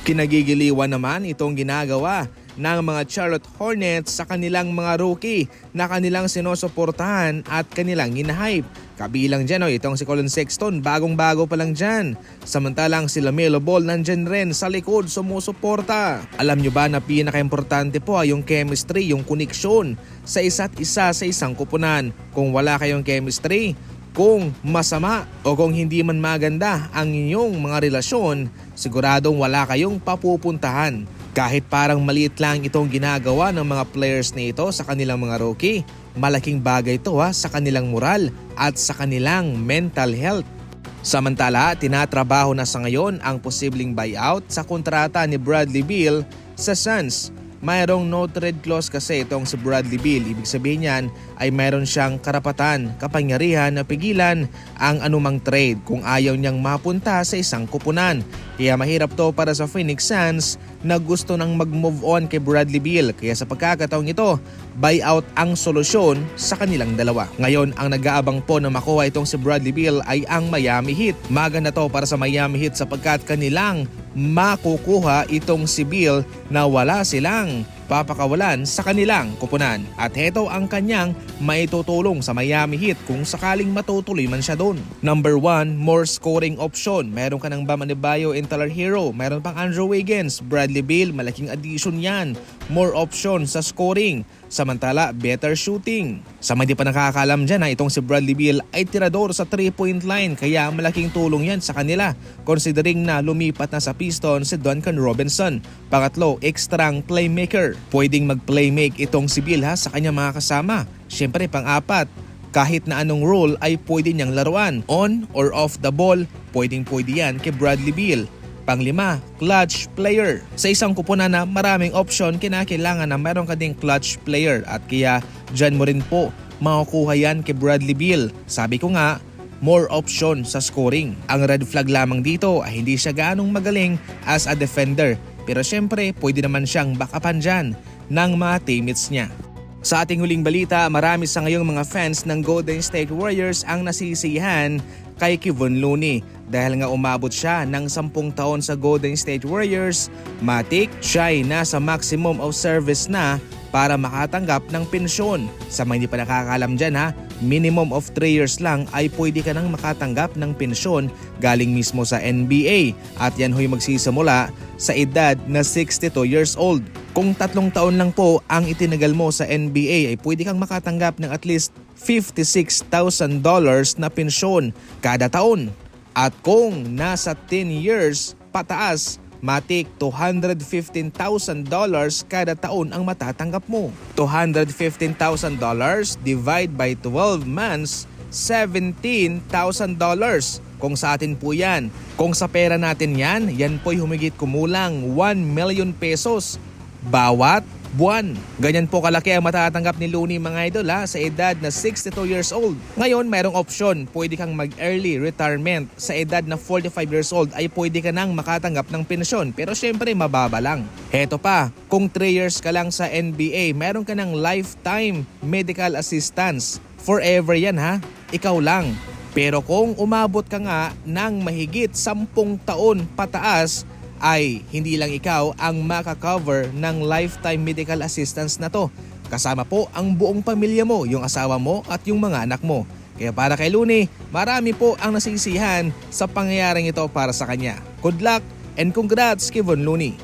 Kinagigiliwan naman itong ginagawa ng mga Charlotte Hornets sa kanilang mga rookie na kanilang sinusuportahan at kanilang hinahype. Kabilang dyan itong si Colin Sexton, bagong-bago pa lang dyan. Samantalang si LaMelo Ball nandyan rin sa likod sumusuporta. Alam nyo ba na pinaka-importante po ay yung chemistry, yung koneksyon sa isa't isa sa isang kupunan. Kung wala kayong chemistry, kung masama o kung hindi man maganda ang inyong mga relasyon, siguradong wala kayong papupuntahan. Kahit parang maliit lang itong ginagawa ng mga players na ito sa kanilang mga rookie, malaking bagay ito sa kanilang moral at sa kanilang mental health. Samantala, tinatrabaho na sa ngayon ang posibleng buyout sa kontrata ni Bradley Beal sa Suns. Mayroong no trade clause kasi itong si Bradley Beal. Ibig sabihin niyan ay mayroon siyang karapatan, kapangyarihan na pigilan ang anumang trade kung ayaw niyang mapunta sa isang kupunan. Kaya mahirap to para sa Phoenix Suns na gusto nang mag-move on kay Bradley Beal. Kaya sa pagkakataong ito, buyout ang solusyon sa kanilang dalawa. Ngayon, ang nag-aabang po na makuha itong si Bradley Beal ay ang Miami Heat. Maganda to para sa Miami Heat sapagkat kanilang makukuha itong si Beal na wala silang papakawalan sa kanilang kupunan. At heto ang kanyang maitutulong sa Miami Heat kung sakaling matutuloy man siya doon. Number 1, more scoring option. Meron ka ng Bam Adebayo and Tyler Hero. Meron pang Andrew Wiggins, Bradley Beal, malaking addition yan. More option sa scoring. Samantala, better shooting. Sa mga di pa nakakaalam dyan itong si Bradley Beal ay tirador sa 3-point line kaya malaking tulong yan sa kanila considering na lumipat na sa Pistons si Duncan Robinson. Pangatlo, extrang playmaker. Pwedeng mag-playmake itong si Beal sa kanyang mga kasama. Siyempre, pang-apat, kahit na anong role ay pwede niyang laruan. On or off the ball, pwedeng-pwede yan kay Bradley Beal. Panglima, clutch player. Sa isang kupunan na maraming option, kinakailangan na meron ka ding clutch player at kaya dyan mo rin po makukuha yan kay Bradley Beal. Sabi ko nga, more option sa scoring. Ang red flag lamang dito ay hindi siya gaanong magaling as a defender. Pero syempre, pwede naman siyang backupan dyan ng mga teammates niya. Sa ating huling balita, marami sa ngayong mga fans ng Golden State Warriors ang nasisiyahan kay Kevon Looney. Dahil nga umabot siya ng 10 taon sa Golden State Warriors, matik siya ay nasa maximum of service na para makatanggap ng pensyon. Sa mga hindi pa nakakaalam dyan minimum of 3 years lang ay pwede ka nang makatanggap ng pensyon galing mismo sa NBA. At yan ho'y magsisimula sa edad na 62 years old. Kung 3 taon lang po ang itinagal mo sa NBA ay pwede kang makatanggap ng at least $56,000 na pensyon kada taon. At kung nasa 10 years pataas, matik $215,000 kada taon ang matatanggap mo. $215,000 divide by 12 months, $17,000. Kung sa atin po yan. Kung sa pera natin yan, yan po'y humigit kumulang 1 million pesos bawat buwan. Ganyan po kalaki ang matatanggap ni Looney mga idol sa edad na 62 years old. Ngayon, mayroong option. Pwede kang mag-early retirement. Sa edad na 45 years old ay pwede ka nang makatanggap ng pensyon. Pero syempre, mababa lang. Heto pa, kung 3 years ka lang sa NBA, meron ka ng lifetime medical assistance. Forever yan ikaw lang. Pero kung umabot ka nga ng mahigit 10 taon pataas, ay hindi lang ikaw ang makakover ng lifetime medical assistance na to. Kasama po ang buong pamilya mo, yung asawa mo at yung mga anak mo. Kaya para kay Looney, marami po ang nasisihan sa pangyayaring ito para sa kanya. Good luck and congrats, Kevon Looney.